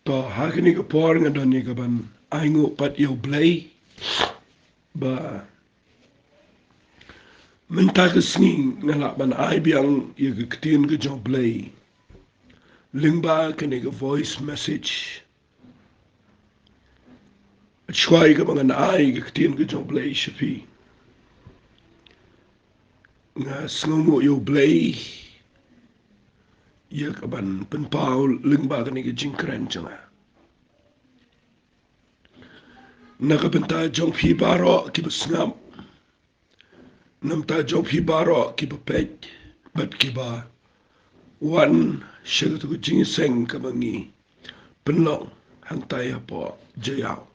to hakini ka por nga don ni ka ban aingo pat yo blay ba menta ka sni nga la ban ai biang ye ka ktien ka jo blay lingba ka ni ka voice message chwai ka bangan ai ka ktien ka jo blay shapi nga sngomo yo blay ye ka ban pen paul lingba ka ni ka jingkren changa nakapenta jong phi baro ki basngam namta jong phi baro ki bapet bat ki ba wan shagat ku jing seng ka bangi penlong hang tai apo jayao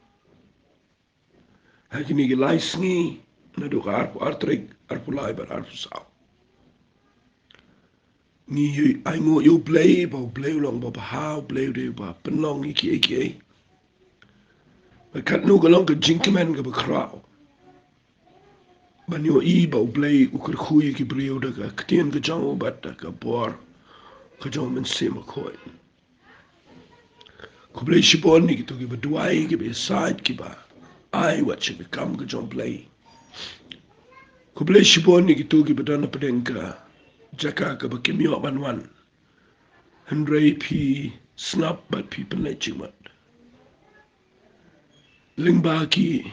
hakini ki laisngi na do ar artrik arpulai bar arpusau ni ai ngo yo play long ba how play de ba penlong iki kat nu galong ka jinkman ka bakrao ban yo i ba play ukar khui ki brio da ka ktien ka jang bat ka bor ka jang men sema khoi ku play shibon ni ki to ki ba duai ki ba side ki ba ai wat chi kam ka jang play ku play shibon ni ki to ki ba dan padeng ka jaka ka ba kimyo ban wan hendrei pi snap bat pi penai chimat lingba ki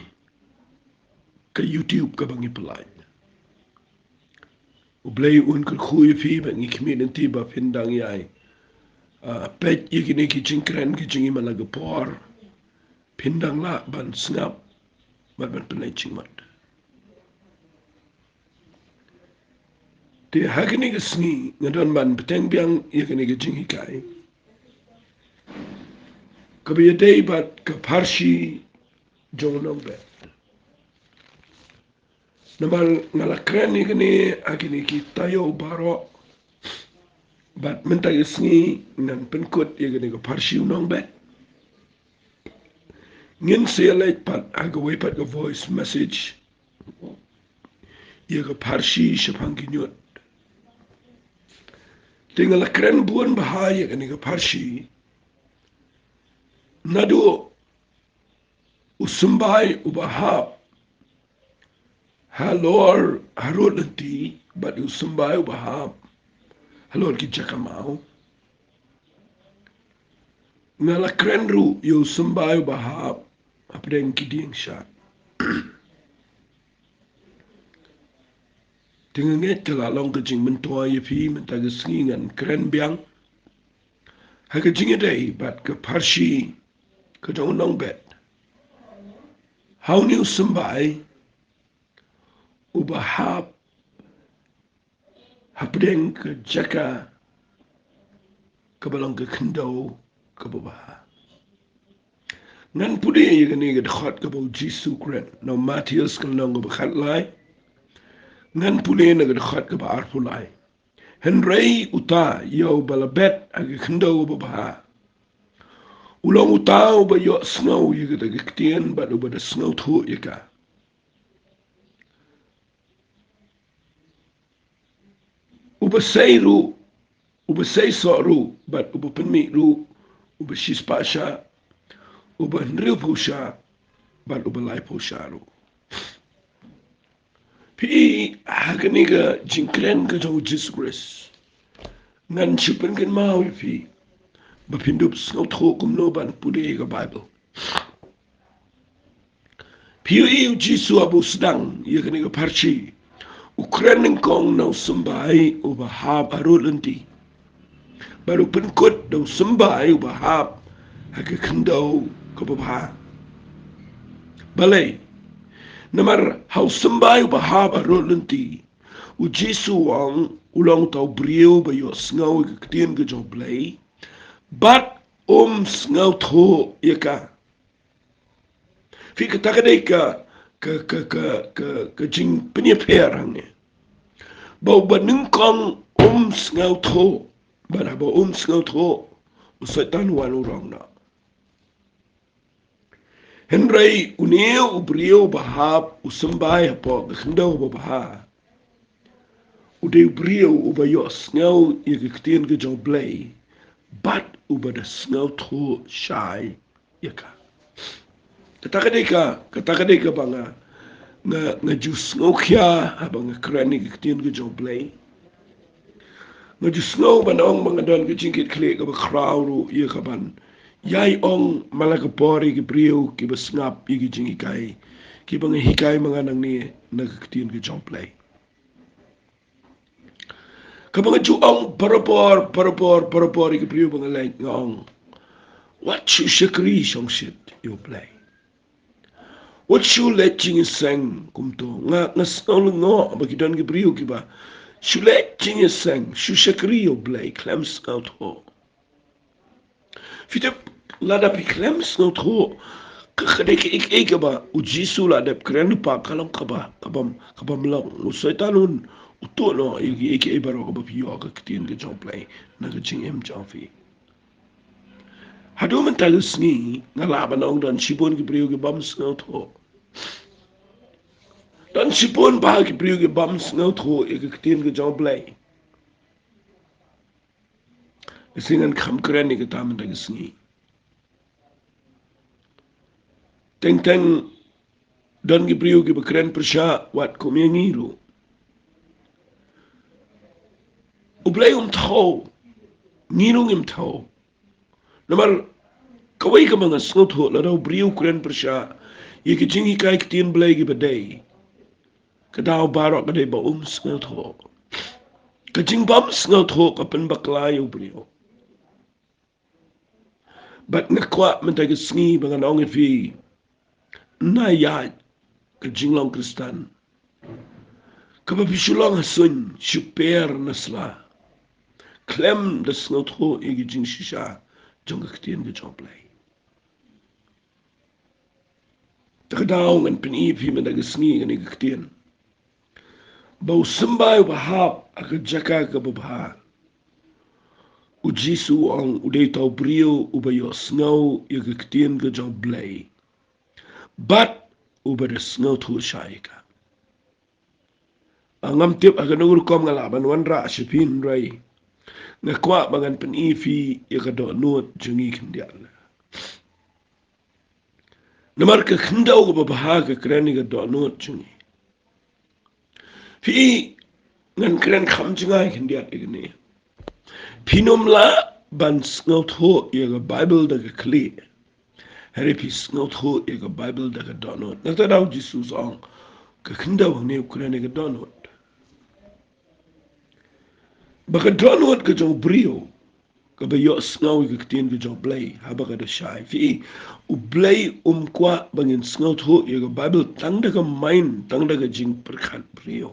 ka YouTube ka bangi pelai. Ublay un ka khuy fi bangi community ba pindang yai. Pet ye kini ki jingkren ki jingi malaga por. Pindang la ban sngap ban penai chingmat. Te hakini ka sngi ngadon ban peteng biang ye kini ki jingi kai. Kabiyadei bat ka Pharshi jong Nongbet. Namal ngalakren ni kini akini ki tayo baro bat minta isngi nan penkut ye kini ka Pharshi Nongbet. Ngin select pat agaway pat ka voice message ye ka Pharshi shapang kinyot. Tinggal kren buon bahaya kini ka Pharshi nado usumbai ubahap halor harut nanti bat usumbai ubahap halor ki jakamau ngala kren ru yo usumbai ubahap apdeng kiding sha tinganget kala long ka jing mentua ye fi menta ga singan kren biang ha ka jing dei bat ka Pharshi ka dong Nongbet how new usumbai ubahap hapdeng ka jaka kabalong ka kendo kababaha ngan pudi ye gani ga khot ka bo jisu kren no Matthias kan long ba khat lai ngan pudi na ga khot ka ba arpulai henrei uta yo balabet ag kendo babaha ulong uta ba yo snow ye ga ga ktien ba do ba da snow thu ye ka uba seiru uba sei soru bat uba penmi ru uba shispasha uba nriu pusha bat uba lai pusha ru pi hakani ga jingkren ka jo Jesus ngan chupen kan mau pi ba pindup snow tho kum no ban pude ga Bible pi Jesus abu sedang ye kani ga Pharshi Ukraine kong na sumbai uba hab arulenti baru penkut dau sumbai uba hab haka kendo kababha balai namar hau sumbai uba hab arulenti u Jesu wang ulang tau brio ba yo sngaw ka ktien ka jo blai bat sngaw tho yaka fi ka takadai ka jing penyeper hangne bau baning kong sngaw tho bara ba sngaw tho usaitan wan urang na henrei uneu ubrio bahap usambay po gkhndo baha ude brio ubayos ngaw yekktien ke jo blay bat uba da snau tho shai yaka. Katakadeka banga nga jus ngau kia habang krani kitin ke jong play. Nga jus ngau banong banga don ke jingkit kle ka ba crowd ye ka ban. Yai ong malaka pori ke brio ke ba snap ye ke jingi kai. Ke banga hikai mga nang ni na kitin ke jong play. Ka banga ju ong parapor ke brio banga lai ngong. What you shakri shong shit you play. What you letting sang kumto nga snol ngo bagidan ke brio ke ba. Shu letting sang shu shakri you play clams out ho. Fitep lada pi clams out ho. Kadek ik ba ujisu lada kren pa kalam kabam lang usaitanun uto no ik ibaro ka ba piyo ka kitin ke jong play na ka ching em jong fi. Hadu man tagus ni ngalaban ong dan sibon ke brio ke bam snot ho. Dan sibon ba ke brio ke bam snot ho ik kitin ke jong play. Isingan kam kren ni ke taman tagus ni. Teng dan ke brio ke bekren persya wat komengiru. Ublay tau ngirung tau. Namar kawai ka mga snot ho la daw brio kren persya ye ke jingi kai kitin blay ke baday. Kadaw barok kaday ba snot ho. Kajing bam snot ho kapan baklayo brio. But nakwa man tayo sngi mga naong ifi na yad kajing long kristan. Kapapisulong hasun super nasla. Klem da snot ho igi jing shisha jong kitin ke jong play. Takadaw ngan pinipi man tayo sngi ngan igi kitin. Bau sembay bahap akajaka kababha. Ujisu ang uday tau brio ubayo sngaw igi kitin ke jong play. But ubada sngaw to shayika. Angam tip aganur kom ngalaban wanra shipin ray. Ngakwa bangan penifi yakado nuot jungi kindial. Namar ka kindaw ka babaha ka kreni ka do nuot jungi. Fi ngan kren kham jungai kindial igni. Pinumla ban sngot ho yaga Bible daga kli. Hari pi sngot ho yaga Bible daga do nuot. Nakta daw Jesus ang ka kindaw ni kreni ka do nuot. Baka donut ke jong brio ka bayo sngaw ke kitin ke jong blay haba ka da shy fi u blay kwa bangin sngaw tho ye ka Bible tang da ka main tang da ka jing perkhat brio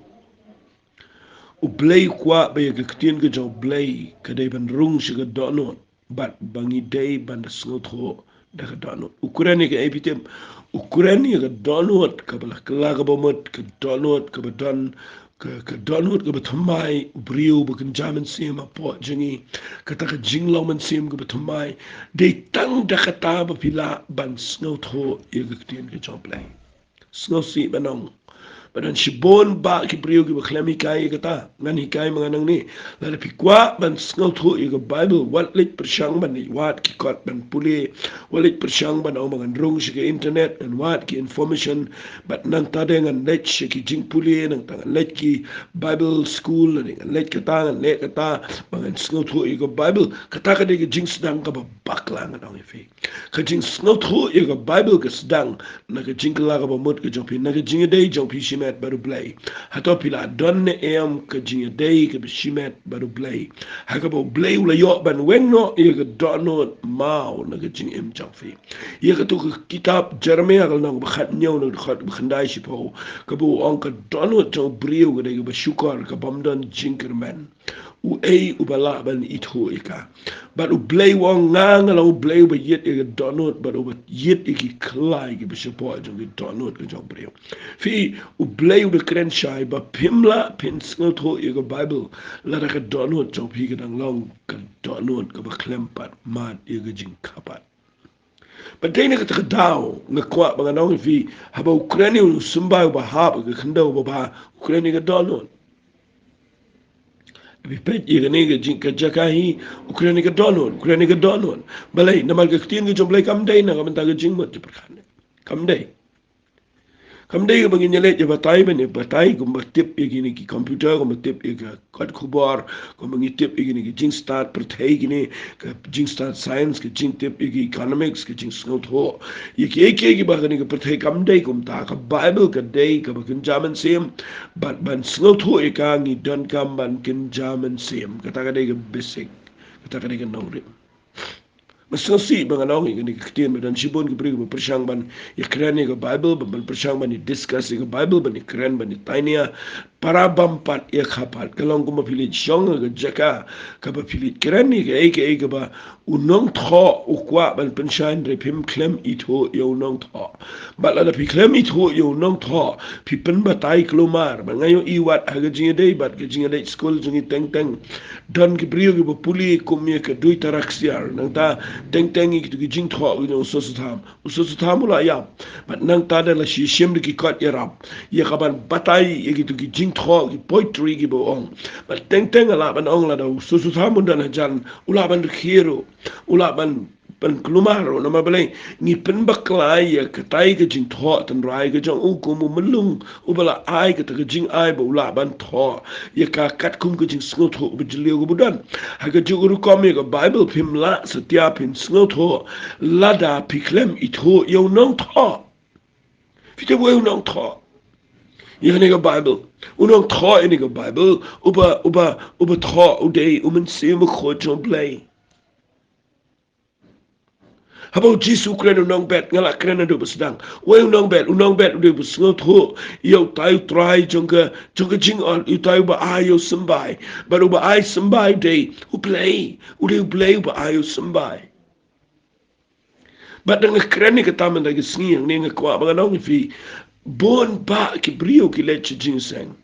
u blay kwa ba ye ke kitin ke jong blay ka dai ban rung shi ka donut bat bangi day ban da sngaw tho da ka donut ukurani ka epitem ukurani ka donut ka bala kala ka bomot ka donut ka badan ka donut ka batamai brio bukan jaman sim apa jengi kata ka jinglaw man sim ka batamai de tang da kata ba pila ban snow tho ye ka tin ka joplay snow si banong badan sibon ba ki brio ki baklami kai kata ngan hikai mga nang ni la pikwa ban snow tho ye ka bible wat lit persyang ban ni wat ki kot ban puli walit persyang ban ang mga rong si ka internet and wat ki information but nang tade ngan let si ki jing puli nang tangan let ki bible school nang let kata ngan let kata mga snow tho ye ka bible kata ka de ki jing sedang ka bakla ngan ang ifi ka jing snow tho ye ka bible ka sedang na ka jing kala ka ba mut ka jong pi na ka jing day jong pi shimet baru play hato pila donne em ka jing day ka shimet baru play ha ka ba play ula yo ban wen no ye ka dono mau na ka jing em jong fi ye ka tu kitab Jeremia kal nang bakhat nyaw na khat bakhandai si po ka bu ong ka dono jong brio ka de ka ba shukar ka bamdan jinkerman u ei u bala ban itho ika but u blay wong ngang la u blay ba yet e donut but u yet iki klai ki ba support jong ki donut ka jong brio fi u blay u de kren shai ba pimla pin sngot ho e ka bible la ka donut jong pi ka dang long ka donut ka ba klempat mat e ka jing kapat but dai ne ka ta daw nga kwa ba nga nong fi haba ukraini u sumba ba ha ba ka khndaw ba ba ukraini ka donut Bipet igani ga jing ka jakahi Ukraine ga donon balai namal ga ktin ga jomblai kam dai na ga menta ga jing mot perkhane kam dai Kamdai bagi nyale je batai bani batai ko matip igini ki computer ko matip iga kad kubar ko bagi tip igini ki jing start perthai gini ka jing start science ke jing tip igi economics ke jing snot ho eke bagani ka perthai kamdai kum ta ka bible ka dai ka bakin jaman sem ban snot ho ekangi don kam ban kin jaman sem kata ka dai ka basic kata ka dai ka naurim Masasi banganong ini ketian badan sibon ke beri persang ban ikran ke Bible ban persang ban discuss ke Bible ban ikran ban tanya para bampat ia kapat kalau aku pilih jong ke jaka ke pilih kran ni ke ba unong tho ukwa ban pensang repim klem itu ya unong tho bala da pi klem itu ya unong tho pi pen batai kelumar ban ngayo iwat aga jinga dei bat ke jinga dei school jungi teng dan ke beri ke puli kumia ke dui taraksiar nang ta teng iki tu jing tho ni usus tham la ya but nang ta da la shi shem ki kot ya rap ya kaban batai iki tu jing tho ki poetry ki bo ong but teng la ban ong la da usus tham dan jan ula ban khiro ula ban kelumaro nama balai ni pen baklai ya katai ke jing tho tan rai ke jong u ko mu melung u bala ai ke ta ke jing ai bo ula ban tho ya ka kat kum ke jing sngo tho bu jlio go budan ha ke juguru kom ya bible pim la setia pin sngo tho lada piklem itho yo nong tho fite wo nong tho ya ne ke bible unong tho ni ke bible uba tho u dei men se mo kho jong play Habau Jisu kren Nongbet ngala kren ado bersedang. Wai Nongbet udah bersengot ho. Iau tayu try jongka jing on iau tayu ba ayo sembai. Baru ba ay sembai day uplay ba ayo sembai. Bat dengan kren ni kata men lagi sengi yang ni ngakwa menganong fi bon ba ki brio ki lech jing sang.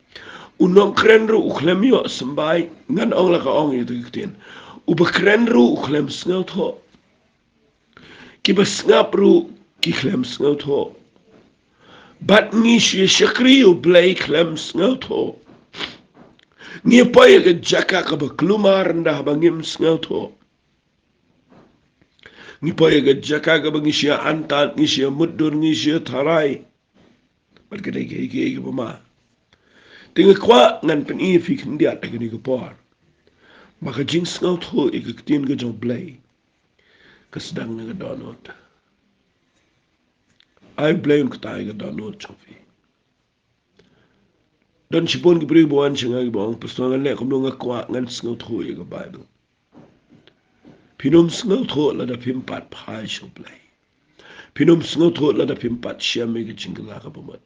Unong kren ru uklem yo sembai ngan ong la ka ong itu kitien. Uba kren ru uklem sengot ho. Ki besngap ru ki klem sngot ho. Bat ngi shi shakri u blay klem sngot ho. Ngi paya ke jaka ka baklumar ndah bangim sngot ho. Ngi paya ke jaka ka bangi shi antat ngi shi mudur ngi shi tharai. Bat kedai ke bama. Tinga kwa ngan pen i fi kendiat ke ni ke por. Maka jing sngot ho ik tin ke jong blay. Kesedang ni ke donut. I blame ketai ke donut chofi. Dan sipon ke beri buan cengai ke bawang persoalan lek kumlo ngakwa ngan sengau tho ke Bible. Pinum sengau tho lada pimpat phai so play. Pinum sengau tho lada pimpat syame ke cingkela ke pemat.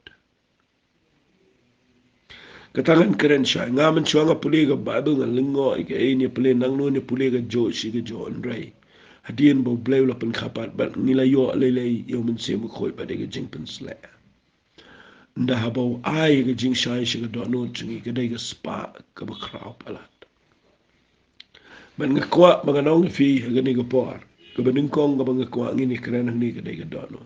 Ketangan keren syai ngamen chuanga puli ke Bible ngan lengo ke ini puli nang no ni puli ke jo si ke jo andrai. Hadian bau bleu lapan kapat bat nilai yo lelei yo men se mu khoi pada ke jing pen sla. Nda habau ai ke jing shai shi ke do no jingi ke dai ke spa ke ba krau palat. Ban ngakwa banganong fi ke ni ke por. Ke bening kong ke ngakwa ngini keren ni ke dai ke do no.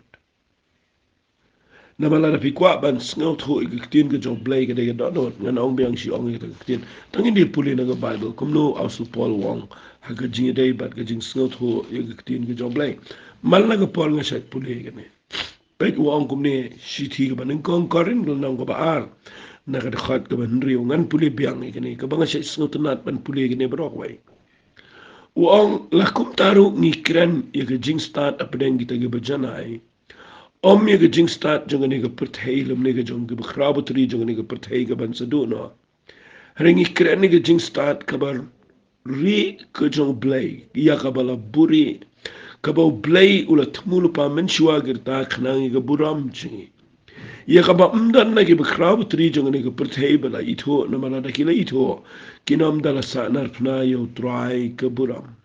Namala da fi kwa ban ngau tho ke tin ke job blai ke dai ke do no nganong biang shi ong ke tin. Tangin di puli na ke Bible kumno asu Paul wong. Haga jing day bat ke jing snot ho ye ke tin ke job lay mal na ke pol nga sat puli ke ne pet wa ong kum ne shi thi ke ban kong korin gol nang ko ba ar na ke khat ke ban riu ngan puli biang ke ne ke bang sat snot nat ban puli ke ne brok wai wa ong la kum taru ni kran ye ke jing start apdeng kita ke bajanai om ye ke jing start jong ne ke perthai lum ne ke jong ke khrabutri jong ne ke perthai ke ban sadu no ringi kran ne ke jing start kabar ri kejong blay ya kabala buri kabau blay ula tmulu pa menshua gerta khnangi ga buram chi ya kaba umdan na ke bakrab tri jong ne ke perthai bala itho na mana da kila itho kinom dala sa nar pna yo trai ke buram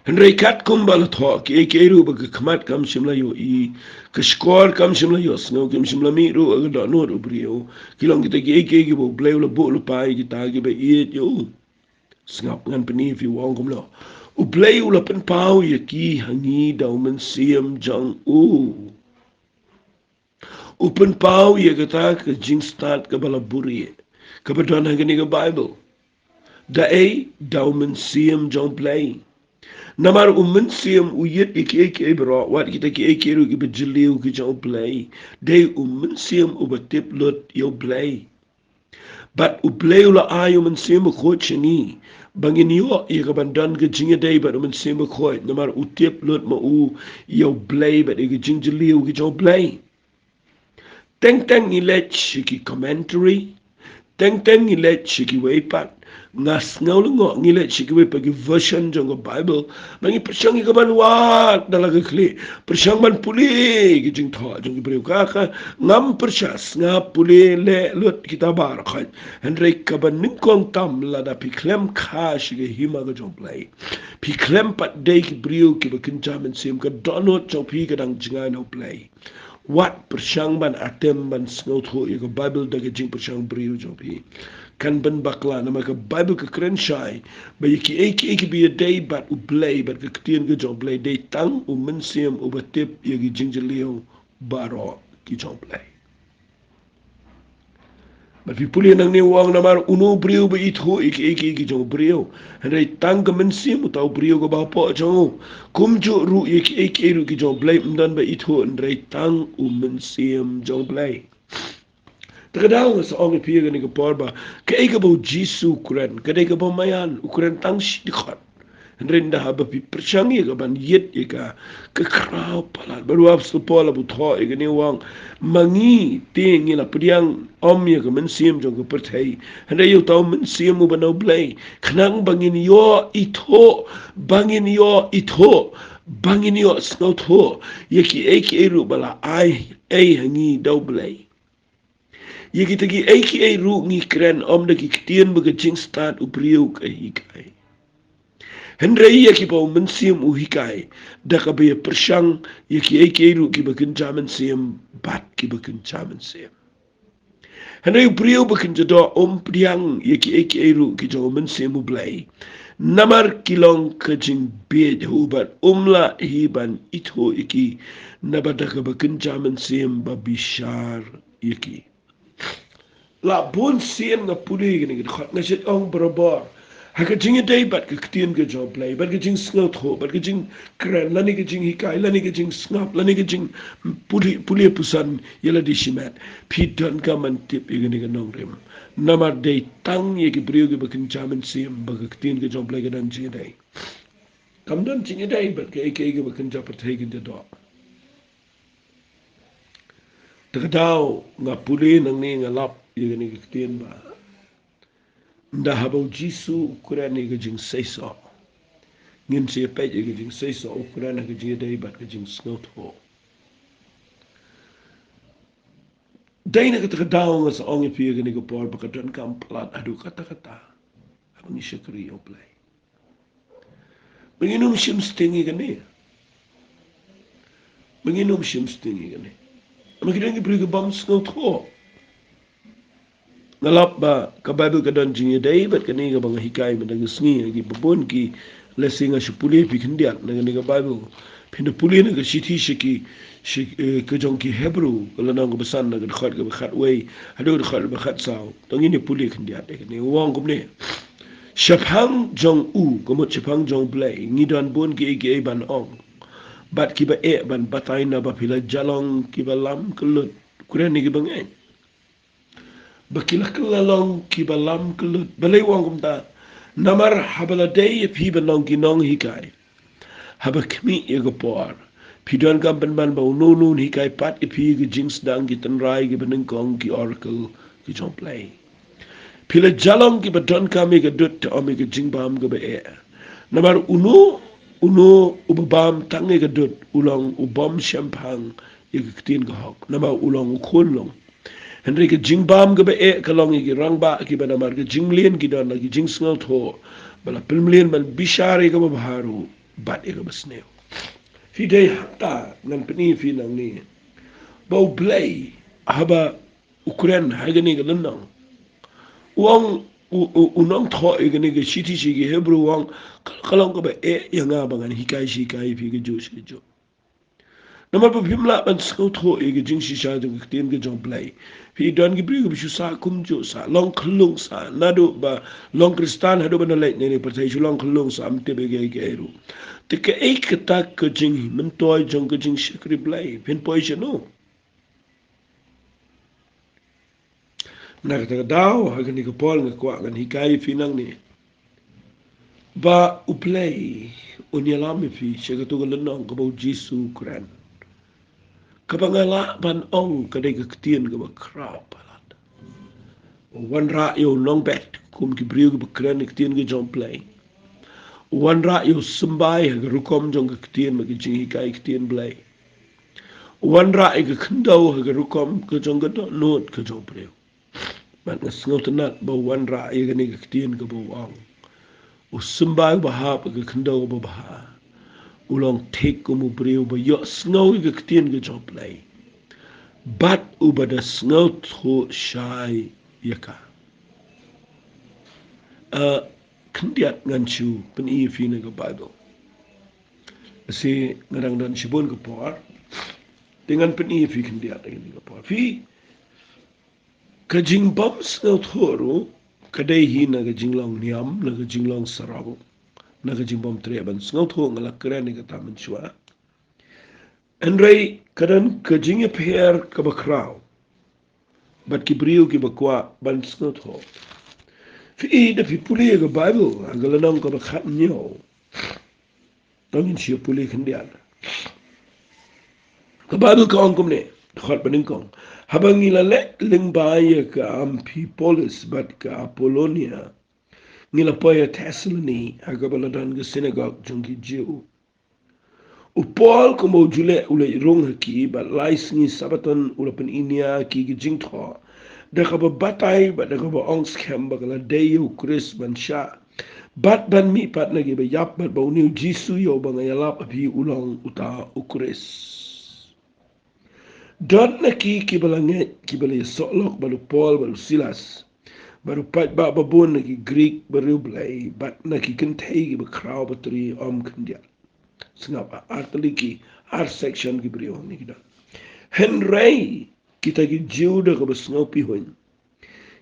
Henry kat kumbal tho ke ru ba khamat kam shimla yo I ke skor kam shimla yo sno kam shimla mi ru ga do no ru brio kilong kita ke bo bleu la bo lu pai kita ke be it yo snap ngan pani fi wong kum lo u bleu la pen pau ye ki hangi dau men siam jang u pen pau ye kata ke jing start ke bala buri Kebetulan hagani ke Bible. Da daumen siem jong play. Namar siem uyet iki bro wat kita ki ru ki bejliu ki jong play. Dei siem ubatip lot yo play. But uplay ula ayo siem ko chini. Bangin yo ka bandan ke jinga dei but siem ko namar utip lot ma yo play but ki jingliu ki jong play. Teng ilet ki commentary. Teng ilet ki weipat. Ngas ngaulungo ngilet sikiwe pagi version jong Bible mangi persyang ka ban wat dalaga kli persyang ban puli gijing tho jong ibreu ka ngam persyas nga puli le lut kita bar khan henry ka ban ningkong tam lada piklem kha shige hima ga jong play piklem pat dei ki breu ki bakin jamin sim ka donot jong pi ka dang jinga no play wat persyang ban atem ban sngot ho ka Bible daga jing persyang breu jong pi kan ben bakla nama ka Bible ka kren shai ba yiki be a day but u play but ka ktien ka jong play day tang u mensiem u batip yagi jinglio baro ki jong play but vi puli nang ni wang namar unu brio ba itho iki jong brio henry tang ka mensiem u tau brio ka ba po jong kumju ru iki ru ki jong play mdan ba itho henry tang u mensiem jong play Terkadang seorang pihak ni keporba, keika bau Jisu Ukraine, keika bau mayan Ukraine tang shikot. Rendah haba pi percyangi ke ban yet ika ke krau palat baru abs pola bu tho ika ni wang mangi tingi la pediang om ya ke mensim jong ke pertai. Hendak yo tau mensim mu banau blay. Kenang bangin yo ito, bangin yo snot ho. Yeki eki eru bala ai hangi dau blay. Ye kita gi aka ru ngi kren om de ki ktien be jing start u priu ka hikai henrei ye ki pau mensim u hikai da ka be persyang ye ki aka ru ki be kin jaman sim bat ki be kin jaman sim henrei u priu be kin jado priang ye ki aka ru ki jo mensim u blai namar kilong ka jing be hu bat la hiban itho iki nabada ka be kin jaman sim ba bishar yeki la bon sien nga puli ni khot nga sit ong barabar ha ka jing dei bat ka ktien ga job play bat ka jing snot ho bat ka jing kran la ni ka jing hikai la ni ka jing snap la ni ka jing puli pusan yela di shimat pi don ka man tip i ni ga nong rem namar dei tang ye ki brio ga bakin chaman sim ba ka ktien ga job play ga dan jing dei kam don jing dei bat ka ga bakin job pat hegin de do Terkadau nga puli nang ni nga lap ye ni ktien ba nda habau Jisu Ukraine ni jing seiso ngin se pe ye jing seiso Ukraine ga jing dei bat ga jing snot ho dei na terkadau nga sa ong pi ni ga por ba ka don kam plat adu kata abang shakri o play menginum shim stingi ga ni menginum shim stingi ga ni Makidang ibri ke bam snot ho ngalap ba ka Bible ka dan jing dei bat ka ni ka bang hikai man nga sngi gi babon ki lesinga shupuli pi kindiat na ni ka Bible pinda puli na ka shiti shiki ka jong ki Hebrew ka lanang ka basan na ka khat ka khat wei hadu ka khat ba khat sao tong ni puli kindiat ka ni wong kum ni shaphang jong ka mo shaphang jong blai ngi dan bon ki ban ong bat ki ba ban batai na ba pila jalong ki ba lam kelut kuren ni ki bangai bakila kelalong ki ba lam kelut balai wang kumta namar habala day pi ba nong ki nong hikai haba kmi ye go por pi don kam ban ban ba nun hikai pat pi ki jings dang ki tanrai ki baneng kong ki oracle ki jong play pila jalong ki ba don kam ki dut to omi ki jing bam go ba namar uno ubabam tangi ka dut ulong ubom champang yakatin ka hok nama ulong ukulong henry ka jingbam ka ba kalong ki rangba ki ba namar ka jinglien ki don lagi jing sngal tho bala pilmlien man bishari ka baharu bat ka basneo fi day hakta nan pani fi nang ni bau blay haba ukren hagani ka lunang uang unang tho igani ga shiti shigi Hebrew wang kalong ka ba yanga bangan hikai shikai fi ga jo Nama pa pimla ban skau tho e ge jing shisha jong tien ge jong play. Fi don ge bri ge shu sa kum jo sa long khulung sa nadu ba long kristan hado ban lai ne per sai shu long khulung sa am te be ge ru. Te ke ek ta ke jing men toy jong ge jing shikri play pin poison no. Na ka dao ha ge ni ko pol ge kwa gan hikai finang ni. Ba u play unyalami fi shega to ge lenong ko bo jisu kran. Kapangala ban ong kadai ke ketien ke bakrau palat. Wan ra yo Nongbet kum ki briu ke bakran ke ketien ke jom play. Wan ra yo sembai ke rukom jong ke ketien ke jingi kai ketien play. Wan ra ke kendau ke rukom ke jong ke not ke jom briu. Ban ngasngot nat ba wan ra ke ni ke ketien ke bawang. U sembai bahap ke kendau baha. Ulang tek kumu briu ba yo snow ke ketien ke jom play. Bat ubada sngout ho shai yaka. Kendiat ngan chu pen i fi na ke Bible. Si ngarang dan shibun ke por. Dengan pen i fi kendiat dengan ke por. Fi kajing bom sngout ho ru kadai hi na kajing long niam na kajing long sarau na kajing bom treban sngout ho ngalak keren ni kata menchua. Enrai kadan kajing per ke bakrau. Bat ki briu ki bakwa ban sngout ho. Fi da fi puli ke Bible agalanang ko bakhat nyo. Tangin siya puli kendian. Ke Bible ka ong kumne khat baning kong. Habang ilale ling baya ka ampi polis bat ka Apollonia. Ngila poya Thessaloni agabaladan ke synagogue jungki Jew. Upol ko mo jule ule rong haki bat lais ni sabaton ula pen inia ki ke jingtho. Da ka ba batay ba da ka ba ongs kem ba kala deyo Chris ban sha. Bat ban mi pat lagi ba yap bat ba uniu jisu yo ba ngayalap api ulang uta ukris. Dot na ki balange ki balay soklok balu Paul balu Silas. Baru pat ba babon na ki Greek baru blay bat na ki kentay ki ba kraw ba tri om kandiat. Sengapa artali ki art section ki beriu ni kita. Henry kita ki jiuda ka ba sngopi hoin.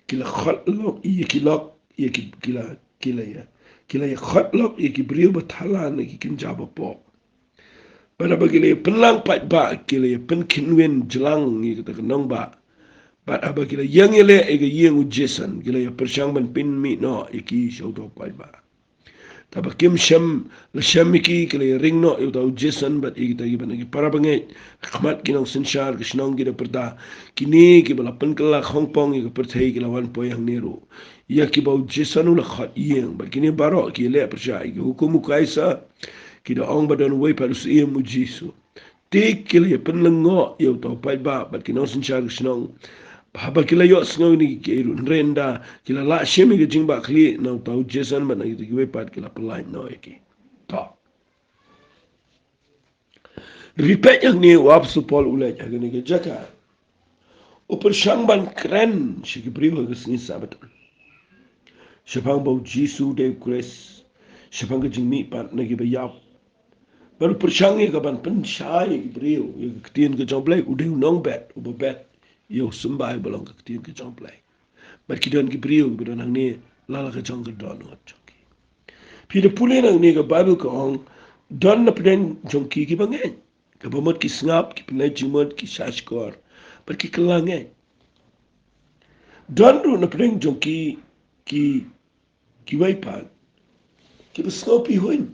Kila khatlok iya kilok iya kila ya. Kila ya khatlok iya ki beriu ba thala na ki kinjaba po. Pada bagi le pelang pat ba kila ya pen kinwen jelang iya kata kenong ba. Bat aba kila yang ile ega yang ujesan kila ya persyang ban pin mi no iki shoto pat ba. Taba kim sham la shamiki kila ring no yu tau jesan bat igi tagi ban igi para bangai khmat kinong senshar kishnong gida perda kini ki bala pen kala Hongkong igi perthai kila wan poyang niru ya ki bau jesan ula khat yeng bat kini baro ki le persya igi hukumu kaisa kida ong badan wei palus iya mujisu tik kila ya pen lengo yu tau pai ba bat kinong senshar kishnong Haba kila yo snow ni kiru renda kila la shemi ke jingba kli na tau Jason ba na gitu kiwe pat kila pelai no iki. Ta. Ripet yang ni wap supol ulai jaga ni ke jaka. Upar shangban keren shi ki briwa ke sini sabat. Shapang bau Jisu de Chris. Shapang ke jingmi pat na ki bayap. Baru pershangi ke ban penshai ki briwa ke ketien ke jomblai udeng Nongbet ubabet. Yo sembai belong ke ketien ke jomplay. Bat kidan ki brio ki bidan hang ni lala ke jong ke don ngot jongki. Pi de pule nang ni ke Bible ke ong don na peden jongki ki bangen. Ke bamot ki sngap ki penai jumot ki shashkor. Bat ki kelangen. Don ru na peden jongki ki waipan. Ki besnopi huin.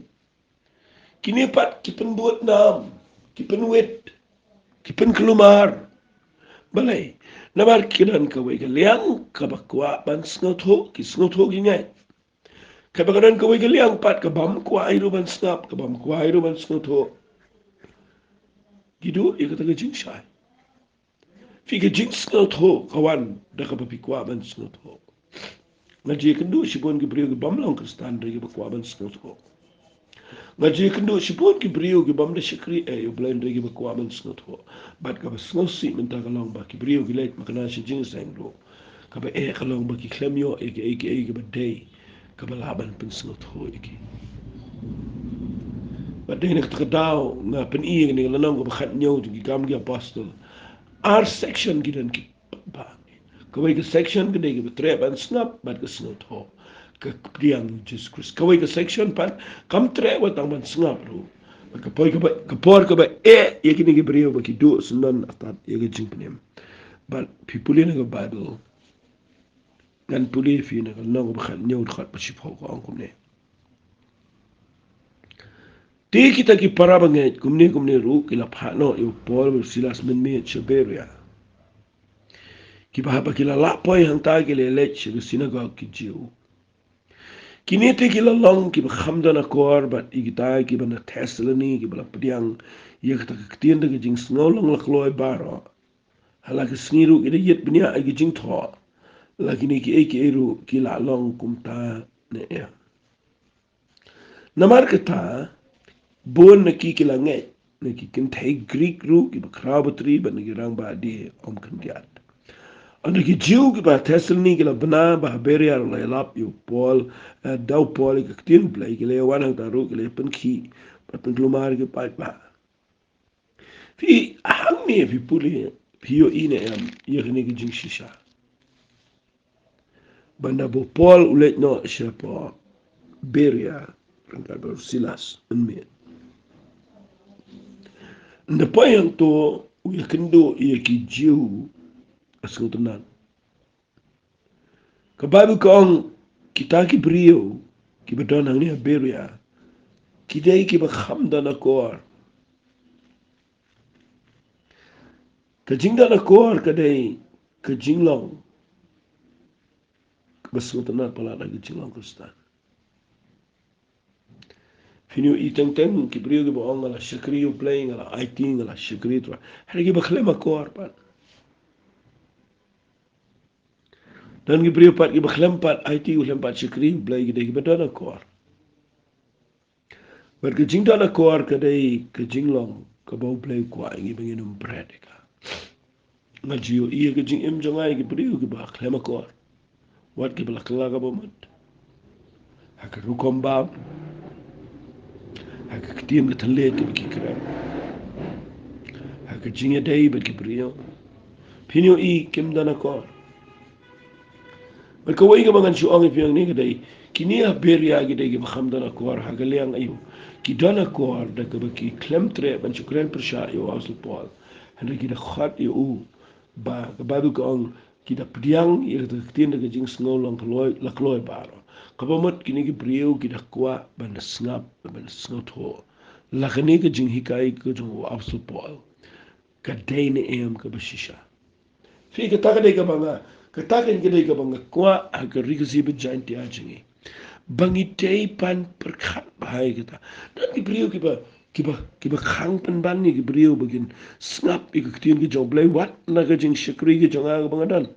Kini pat ki penbuat nam. Ki penwit. Ki penkelumar. Balai, namar kinan kawai ke liang kabakwa ban snotho ki ngai. Kabakanan kawai ke liang pat ke bam kwa iru ban snap ke bam kwa iru ban snotho. Gidu ia kata ke jing shai. Fi ke jing snotho kawan dah kapapi kwa ban snotho. Ngaji kendu sibon ke beriu ke bam long kristan dari bakwa ban snotho. Ngaji kendo siput ki brio ki bam de shikri yo blind regi ba kwa man snot ho bat ka ba snot si menta ka long ba ki brio ki leit makana shi jing sang do ka ba ka long ba ki klemyo e ba day ka ba laban pen snot ho iki But then ik gedau na pen ie ni la nong ba khat nyau ki kam ki apostle. Our section ki dan ki ba. Kawai ka section ki dei ki betre ban snap bat ka snot ho. Ka priang Jesus Christ. Kawai ka section pan kam tre wa tang ban snap ru. Ka poi ka por ka ba ye ki ni ki brio ba ki do sunan atat ye ki jing penem. But people in the Bible ngan puli fi na nong ba khat nyau khat pa sip ho ko ang kum ne. Ti kita ki para banget kumni ru kila phano yu Paul Silas men me Chaberia. Ki bahapa kila lapoi hang ta ki le lech ki synagogue ki jiu. Kini te kila long ki khamda na kor bat igita ki bana Thessaloni ki bala pdiang ye kata ktien de jing snolong la kloi baro. Hala ki sniru ki de yet bnia ki jing tho. Lakini ki eki eru ki la long kumta ne e. Namar kata bon na ki kila ngai na ki kintai Greek ru ki ba krabatri ba na girang ba di om kandiat. Anda ki jiu ki ba Thessaloni ki la bana ba Beria la lap yu Paul dau Paul ki ktin play ki le wanang taru ki le pen ki ba pen glumar ki pa ba. Fi ahang ni fi puli fi yo ine am ye ni ki jing shisha. Banda bo Paul ulet no siya po Beria rangkado Silas unme. Nda pa yang to uya kendo iya ki jiu asang tenan. Kababu kaong kita ki brio ki badon hang ni Beria. Kidai ki ba khamda na kor. Ka jingda na kor kadai ka jinglong. Basang tenan pala na ka jinglong kustan. Finu I teng ki brio ki ba ong ala shakri you playing ala IT ala shakri tra. Hari ki ba klema kor pan. Dan ki brio pat ki ba klempat IT klempat shakri play ki dai ki ba dona kor. But ka jingda na kor kadai ka jinglong ka ba play kwa ngi bangin bread ka. Ngajio iya ka jing im jangai ki brio ki ba klema kor. Wat ki ba kala ka ba mat. Haka rukomba. Haka ktiem ka talet ki krem. Haka jinga day ba ki brio. Pinyo I kim dana kor. But kawai ka mangan siyo ang ipiyang ni kadai. Kini ha beria gidai ki bakam dana kor. Haka liang ayo. Ki dana kor da ka ba ki klem tre ban chukren persya yo ausl Paul. Handa ki da khat yo u. Ba ka babu ka ang ki da pdiang i ka ktien da ka jing sngaw lang la kloy baro. Kapamot kini ki brio ki da kwa ban da snap ban da sngaw to. La kani ka jing hikai ka jing ausl Paul. Ka day ni em ka bashisha. Fi ka taka day ka banga. Ka taka ka day ka banga kwa ka rikasi ba jain ti ajingi. Bangi day pan perkat bahaya kita. Dan ki brio ki ba khang pan ban ni ki brio bagin snap I ka ktien ki jong blay wat na ka jing shakri ki jong aga banga dan.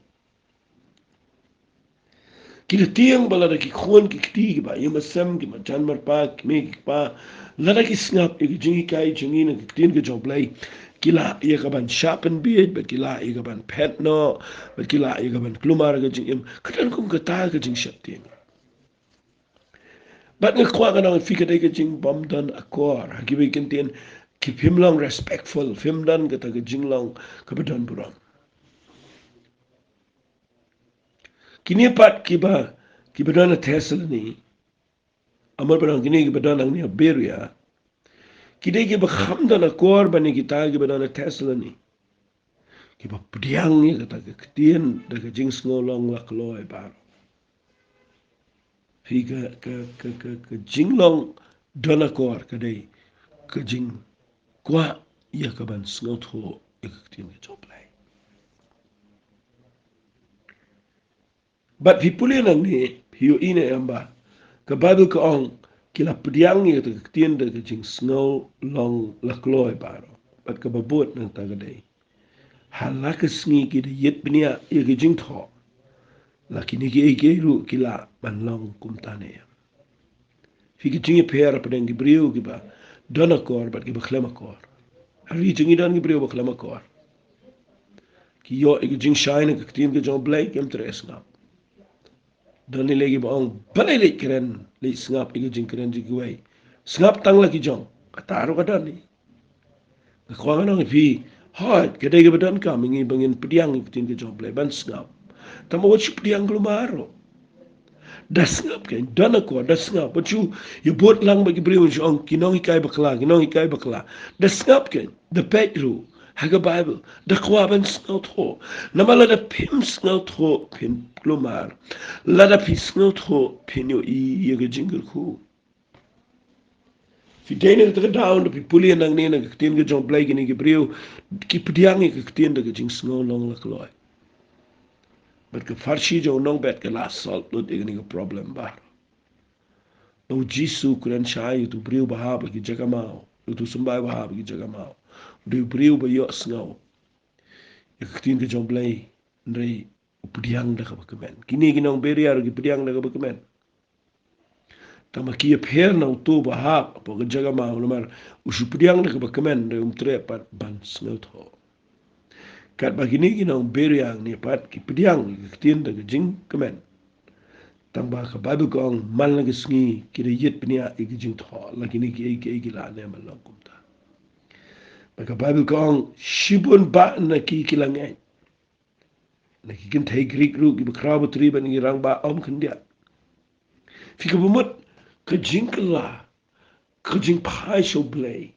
Kita tiang bala da ki khuan ki kti ki ba yama sam ki ma jan mar pa ki me ki pa lada ki snap ki jingi kai jingi na ki ktien ki jong blay kila ia ka ban sharpen beard ba kila ia ka ban pet no ba kila ia ka ban klumar ka jing im katan kum ka ta ka jing shat tiang. Bat nga kwa ka nang fika day ka jing bom dan akor ha ki ba ikin ki pim lang respectful pim dan ka ta ka jing lang ka ba dan buram. Kini pat ki ba dana Thessaloni amar barang kini ki ba dana ni Beria kidai ki ba khamda na kor bani kita ki ba dana Thessaloni ki ba pdiang ni kata ka ktien da ka jing snolong la kloy bar fi ka jinglong dana kor kadai ka jing kwa ya ka ban snot ho ka ktien ka joplay. But people in ni hiyo ine amba ka Bible ka ong kila pdiang ni ka ktien da ka jing snow long la kloy baro but ka babot nang taga day halaka sngi ki da yet bnia ya ka jing tho lakini ki eke ru kila man long kumtane fi ki jing per pa deng brio ki ba dona kor but ki ba klema kor hari jing dan ki brio ba klema kor ki yo ki jing shine ka ktien ka jong blake kem tres na dan ni lagi baong balay late keren late snap igi jing keren jing kuway snap tang lagi jong Kataro kadan ni. Kwa nang fi hot kedai ke badan ka mengi bangin pediang tin ke job le ban sngap. Tamo wat pediang glumaro. Das ngap kan dana ko das ngap but you bot lang bagi beri unjong kinong ikai bakla das ngap kan the petru haga bible da kwa ban snot ho namala da pim snot ho pin glumar la da pis snot ho pin yo I yega jingle ku fi dene da down da pipuli nang ne na tin ge jong blai gini ge brio ki pediang ke tin da ge jing sngo long la kloi but ke Pharshi jo Nongbet ke last salt lut igni ge problem ba no jisu kuran shai tu brio bahaba ki jagamao tu sumbai bahaba ki jagamao du brio ba yo sngo iktin ke jomblai ndrei upidiang da ka kemen kini ginong beriar ki pidiang da ka kemen tama ki pher na tu bahab po ke jagamao nomar usu pidiang da ka kemen de tre pat ban sngo tho kat bagini ginong beriang ni pat ki pidiang iktin da ka jing kemen tamba ka bible kong man la gisngi ki de yit pnia i jing tho la kini ki la ne mal kum ta ka bible kong shibun ba na ki kilangai na ki kin thai greek ru ki krab tri ban ni rang ba om khndia fi ka bumut ka jing kala ka jing phai so blai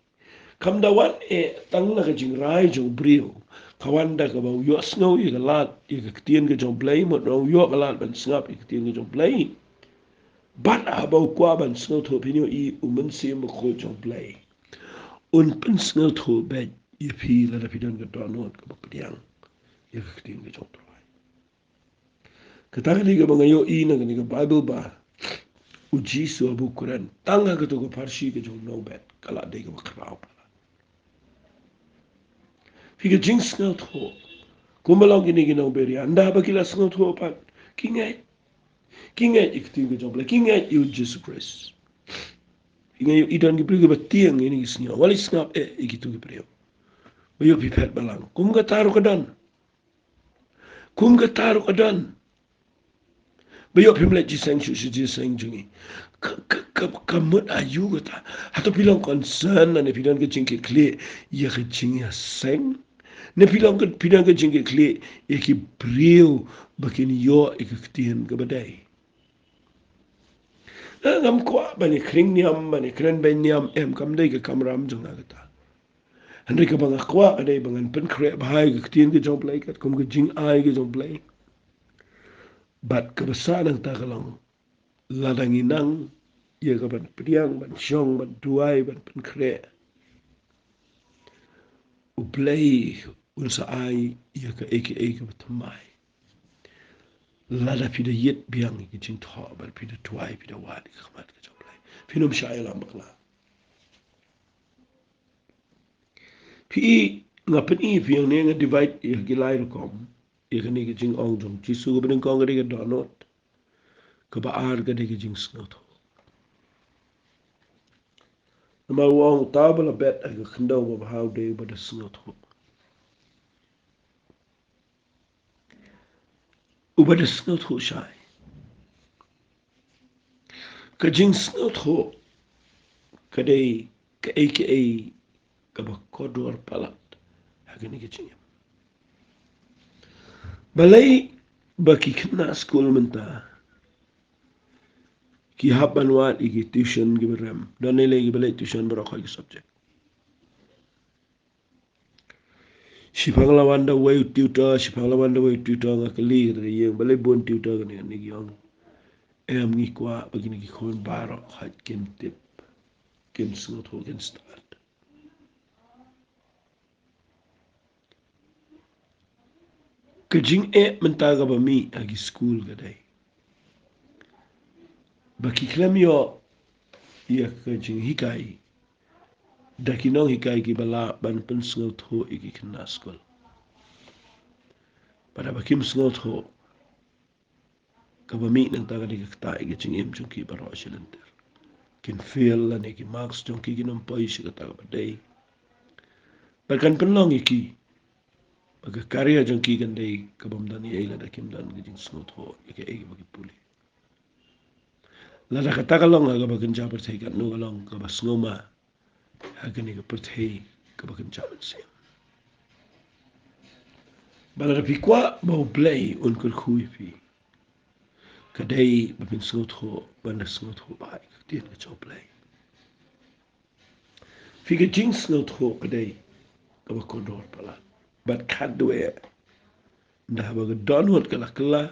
kam da wan e tang na ka jing rai jo brio kawan da ka ba yo snow i ka lat i ka tien ka jo blai mo no yo ka lat ban snap i ka tien ka jo blai ban abau kwa ban snow tho pinyo I umun se mo ko jo blai un pen snow tho be I fi la da fi don ka do not ka ba piang i ka tien ka jo Kataga ni ka mga yo ina ka ni ka Bible ba uji su abu Quran tanga ka to ka Pharshi ka jong Nongbet kala de ka bakraw pala fi ka jing sngal tho kumalong gini ginong beri anda ba kila sngal tho pat kingai ikti ka jong bla kingai you Jesus Christ kingai you idan ki priga ba tiang ini sngal wali snap ikitu ki priyo bayo pi pet balang kum ka taru kadan bayo pim le jiseng shu jiseng jungi kamut ayu gata hato bilang concern na ne bilang ke jingke kle ya ke jingya seng ne bilang ke jingke kle ya ki brio bakin yo ikhtien ke badai ngam kwa bani kring niam bani kren ben niam kam dai ke kamram junga gata Henry ke bang kwa adai bangan pen kre bahai ke ktien ke jong play kat kum ke jing ai ke jong play bat kebesaran ta kalong ladang inang ia ka ban priang ban syong ban duai ban pen kre u play un sa ai ia ka eke tamai lada pida yet biang ki jing tho ban pida tuai pida wadi khamat ka jong play finom shailam bakla Pi ngapen I fiang ne nga divide ia gilai kom ia ka ni ki jing ong jong jisu ka ben kong ka ka donot ka ba ar ka de ki jing snot ma wong tabla bet ka khndo ba how de ba de snot u ba de snot shai ka jing snot ka de ka aka ka ba kodor palat hagani ki jing balai baki kena school menta ki haban wat igi tuition gi berem dan nilai gi balai tuition berokoi gi subject si panglawan da way tutor ngakali dari yang balai bon tutor ni gi yang em ngi kwa begini gi kon baro hat ken tip ken snot ho ken start kajing mentaga ba mi agi school gadai baki klem yo ia kajing hikai dakinong hikai ki bala ban pen snot ho igi kena school pada bakim snot ho kabami nang taga di kata igi jing jung ki baro silenter kin feel la ne ki marks jung ki ginam pai si kata ba dai bakan penlong iki baga karya jung ki gandai kabam dani ai la dakim dan igi snot ho igi bagi puli la da kata kalong aga bagan jabar sai kat no kalong ka basngoma hagani ga perthei ka bakan jaman sim. Bala rapi kwa bau play un kul khui pi. Kadai bapin sngot ho banda sngot ho bai ka tien ka chau play. Figa jing sngot ho kadai ka bakon dor pala. Bat kad dwe ndah baga don hot kala kala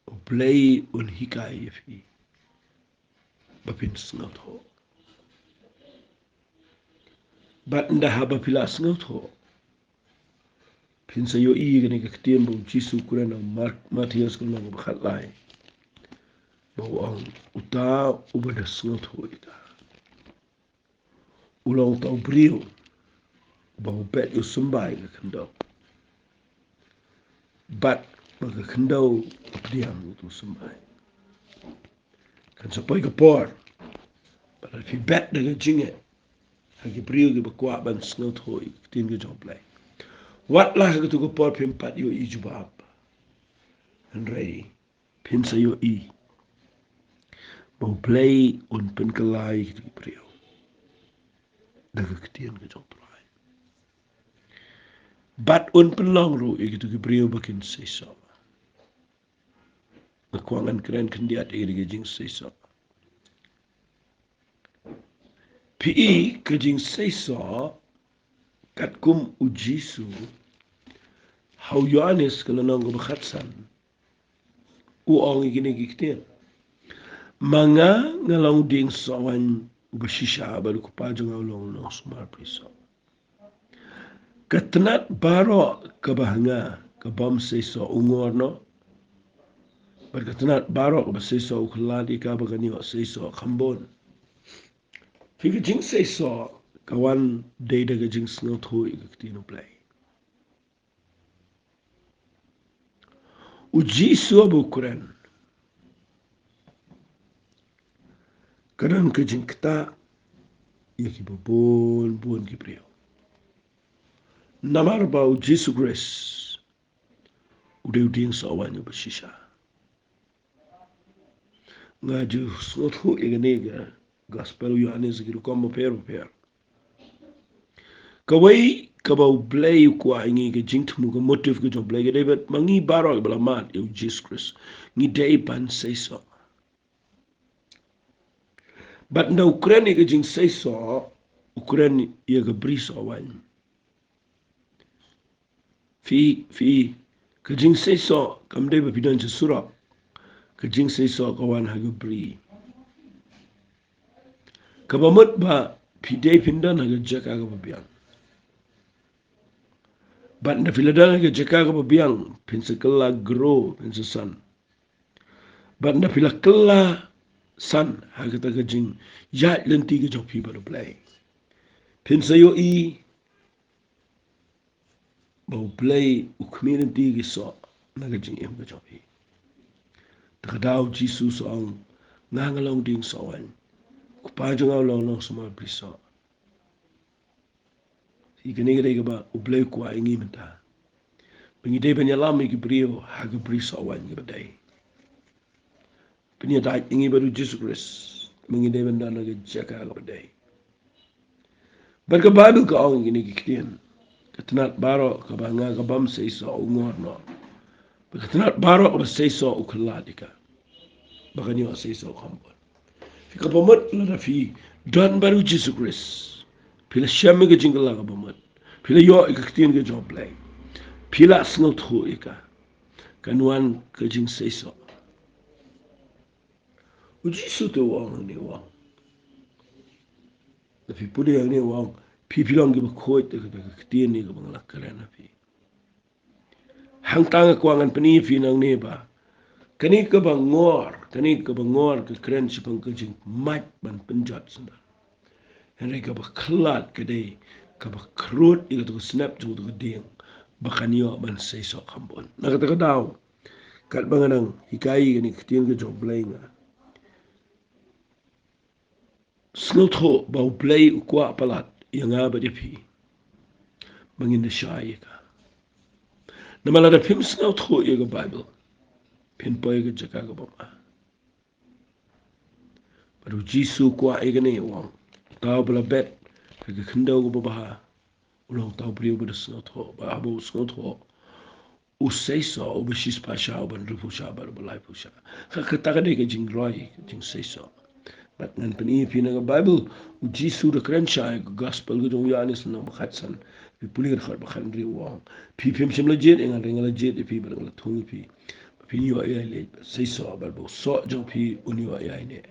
o play un hikai fi bapin sngot ho. Bat ndah ba pila sngot ho. Pinsa yo I gani ka tien bau jisu kurana Matias kul nang bakhat lai. Bau ang uta ubada sngot ho ita. Ulang tau brio bau bet yo sumbai ka kandau. Bat baga kandau diam tu sumbai. Kan sapai ka por. But if you bet daga jinge hagi brio ki bakwa ban sngot ho tin ka job lai. Wat lah ka tu ka por pimpat yo I jubab. Andrei pinsa yo I. Bau play un penkalai ki brio. Daga ketien ka job lai. Bat un penlong ru ikitu ki brio bakin seiso. Kekuangan keren kendiat iri ke jing seiso. Pi ke jing seiso kat kum ujisu hau Yohanes kalau nang bakhatsan uong igini gikten. Manga ngalang ding sawan bashisha baru kupajang ulong no smart priso. Katnat baro kabahanga kabam seiso ungor no. Berkatnat baro ka seiso ukladi ka bagani o seiso khambon. Fika jing seiso kawan day daga jing snot hui kaktino play. Uji suabu kuren. Kadang ke jing kata yaki bon ki priyo. Namar ba uji su grace. Udah uding sawanyo bashisha. Ngaju snot hui iganiga gospel Yohanes giru komo per. Kawai kabau blay kwa ingi ke jingt mu ke motif ke job blay ke David mangi barok bala mat eu Jesus Christ ngi day pan say so. But na Ukraine ke jing say so Ukraine ye ke briso wan. Fi ke jing say so kam David pidan je sura ke jing say so kawan ha ke bri. Kabamut ba pi day pindan ha ke jaka ke biang. But na filadang ke jaka ka biang pinsa kala grow pinsa san. But na fila kala san hagata ka jing ya lenti ke jopi baru play. Pinsa yo I bau play u community ke so na ka jing em ke jopi. Takadaw Jesus ang nangalong ding sawan. Kupajang aw long sama priso. Ikaniga ka ba ublay ko ay ngimenta. Pengiday banyalami ki brio haga briso awan ki baday. Pengiday ingi baru Jesus Christ. Mengiday bandana ki jaka ka baday. Barka Bible ka ang gini kiktian. Katanat baro ka ba nga kabam sa iso ungor no. Katanat baro ka ba sa iso ukaladika. Baka niyo sa iso kambon. Fika pamat na fi don baru Jesus Christ. Pila siyami ka jingala ka pamat. Pila yo ikaktian ka job play. Pila sngot ho ika. Kanuan ka jing sa iso. Ujisu te wang ni wang. Tapi pudi yang ni wang. Pipilang ki bakhoy te kaktian ni ka bang lakaran na fi. Hang tanga kuangan pani fi nang ni ba. Kani ka bang ngor ka kren si pang ka jing mat ban penjat senda. Henry ka ba klat ka day ka ba krut ika to snap jung to ding. Baka niyo ban sa iso kambon. Nakataka daw. Kat ba nga nang hikayi gani katiyan ka job blay nga. Snot ho bau blay ukwa palat. Yang nga ba di pi. Bangin na siya ka. Namalada pim snot ho iya ka Bible. Pinpoy ka jaka ka ba ma. Pero Jisu kwa iya gani wang. tau bela bet ke kendo go baha ulang tau brio ber snot ho ba abo snot ho u sei so u bishis pa sha ban rufu sha bar balai pu sha ka ta de ke jing roi jing sei so but ngan pani fi na bible u jisu de kren sha gospel go jong yanis no khatsan pi pulir khar ba khan ri wa pi phim shim la jet ngan ring la jet pi bar la thung pi yo ai le sei so bar bo so jong pi uni wa ai ne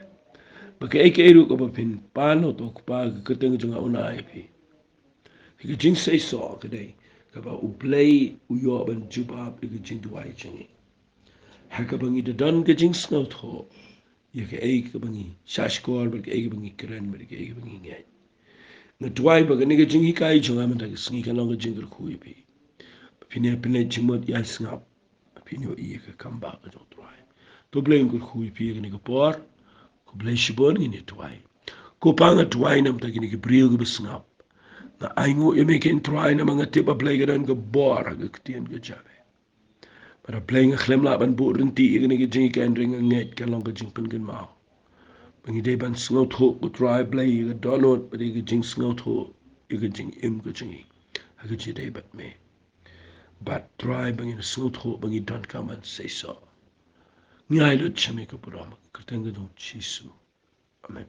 ba ke ke ru ko ba pin pa no to pa ka teng jong una ai pi ki jing sei so ke dei ka ba u play u yo ban juba ki jing duai jing ha ka bangi de dan ke jing snout ho ye ke ei ka bangi shash kor ba ke ei bangi kren ba ke ei bangi ngai na duai ba ke ni ke jing hi kai jong am ta sngi ka long ke jing ru khu pi pine pine chimot ya snap pine o i ka kamba ka jo duai to blame gur khu pi ke ni ko por ko blame shibon ni duai ko panga duai nam ta ke ni ke brio ke snap na aingo e me ken try na mga tipa play ga dan ga bor ga ktien ga jabe para play nga khlem la ban bu rin ti ga ni ga jing kan ring nget kan long ga jing pen gan ma bangi de ban sngot ho ko try play ga donot pa ga jing sngot ho ga jing im ga jing ga ji de bat me but try bangi sngot ho bangi don come and say so ngai lo chame ko pura ma ka ten ga don chisu amen